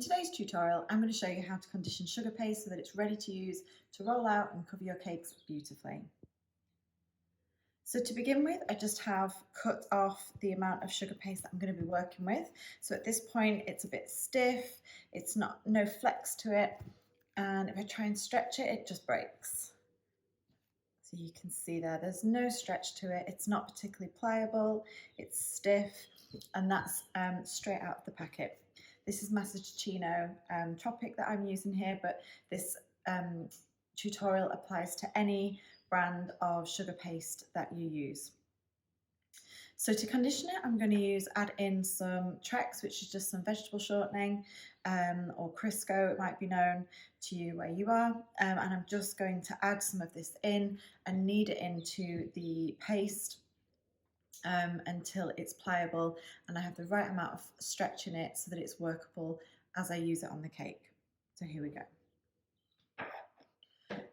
today's tutorial, I'm going to show you how to condition sugar paste so that it's ready to use to roll out and cover your cakes beautifully. So to begin with, I just have cut off the amount of sugar paste that I'm going to be working with. So at this point, it's a bit stiff, it's no flex to it, and if I try and stretch it, it just breaks. So you can see there's no stretch to it, it's not particularly pliable, it's stiff, and that's straight out of the packet. This is Massachusetts Tropic that I'm using here, but this tutorial applies to any brand of sugar paste that you use. So to condition it, I'm going to add in some Trex, which is just some vegetable shortening, or Crisco, it might be known to you where you are, and I'm just going to add some of this in and knead it into the paste until it's pliable and I have the right amount of stretch in it so that it's workable as I use it on the cake. So here we go.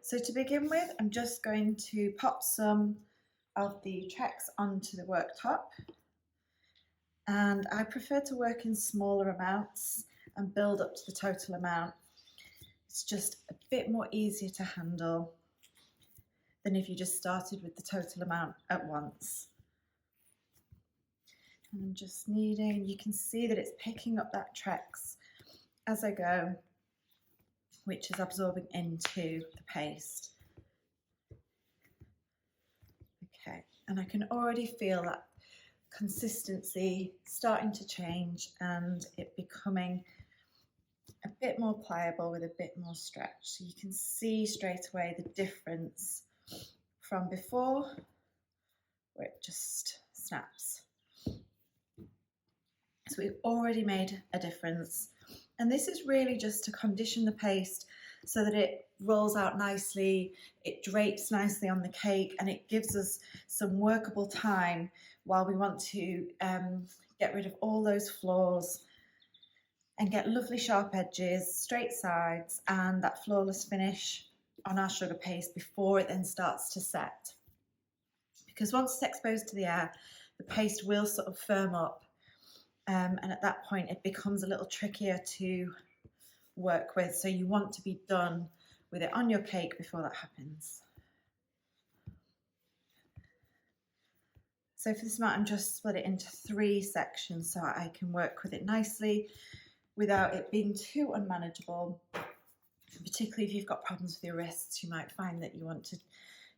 So to begin with, I'm just going to pop some of the Trex onto the worktop, and I prefer to work in smaller amounts and build up to the total amount. It's just a bit more easier to handle than if you just started with the total amount at once. And I'm just kneading. You can see that it's picking up that Trex as I go, which is absorbing into the paste. Okay, and I can already feel that consistency starting to change and it becoming a bit more pliable with a bit more stretch. So you can see straight away the difference from before, where it just snaps. So we've already made a difference. And this is really just to condition the paste so that it rolls out nicely, it drapes nicely on the cake, and it gives us some workable time while we want to get rid of all those flaws and get lovely sharp edges, straight sides, and that flawless finish on our sugar paste before it then starts to set. Because once it's exposed to the air, the paste will sort of firm up. And at that point it becomes a little trickier to work with, so you want to be done with it on your cake before that happens. So for this amount, I'm just split it into 3 sections so I can work with it nicely without it being too unmanageable. Particularly if you've got problems with your wrists, you might find that you want to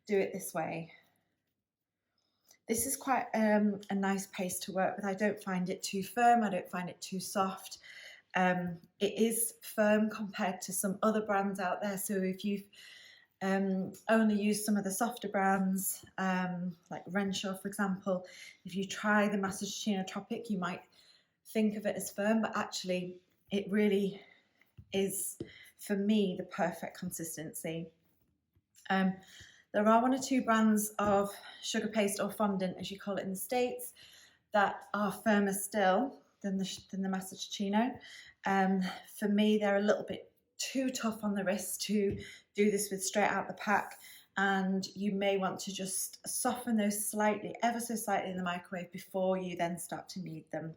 do it this way. This is quite a nice paste to work with. I don't find it too firm, I don't find it too soft. It is firm compared to some other brands out there, so if you've only used some of the softer brands, like Renshaw for example, if you try the Massachusetts Tropic, you might think of it as firm, but actually it really is, for me, the perfect consistency. There are 1 or 2 brands of sugar paste, or fondant as you call it in the States, that are firmer still than the Massachusetts. For me, they're a little bit too tough on the wrist to do this with straight out the pack, and you may want to just soften those slightly, ever so slightly in the microwave before you then start to knead them.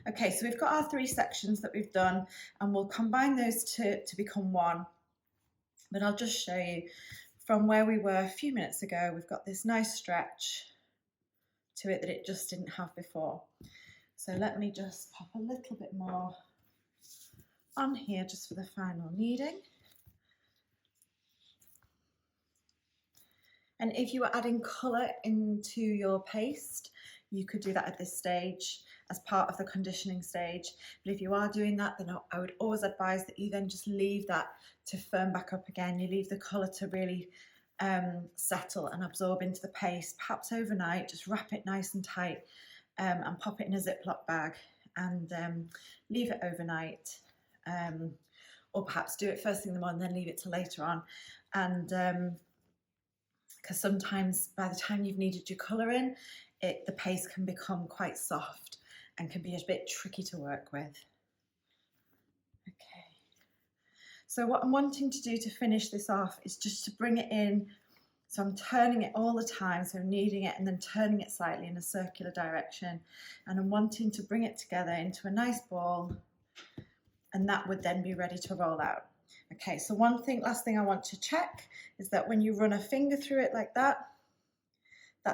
Okay, so we've got our 3 sections that we've done, and we'll combine those to become one. But I'll just show you from where we were a few minutes ago. We've got this nice stretch to it that it just didn't have before. So let me just pop a little bit more on here just for the final kneading. And if you were adding colour into your paste, you could do that at this stage as part of the conditioning stage. But if you are doing that, then I would always advise that you then just leave that to firm back up again. You leave the colour to really settle and absorb into the paste, perhaps overnight. Just wrap it nice and tight and pop it in a Ziploc bag and leave it overnight. Or perhaps do it first thing in the morning, then leave it till later on. And because sometimes by the time you've kneaded your colour in, the paste can become quite soft and can be a bit tricky to work with. Okay, so what I'm wanting to do to finish this off is just to bring it in. So I'm turning it all the time, so kneading it and then turning it slightly in a circular direction, and I'm wanting to bring it together into a nice ball and that would then be ready to roll out. Okay, so last thing I want to check is that when you run a finger through it like that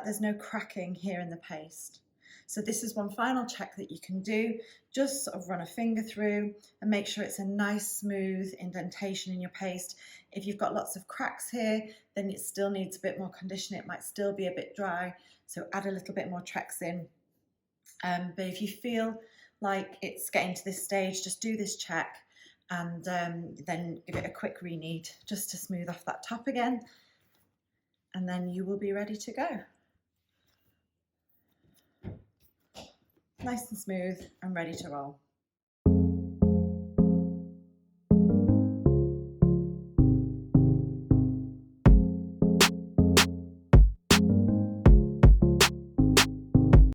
there's no cracking here in the paste. So this is one final check that you can do. Just sort of run a finger through and make sure it's a nice smooth indentation in your paste. If you've got lots of cracks here, then it still needs a bit more condition. It might still be a bit dry, so add a little bit more Trex in. But if you feel like it's getting to this stage, just do this check and then give it a quick re-knead just to smooth off that top again, and then you will be ready to go. Nice and smooth and ready to roll.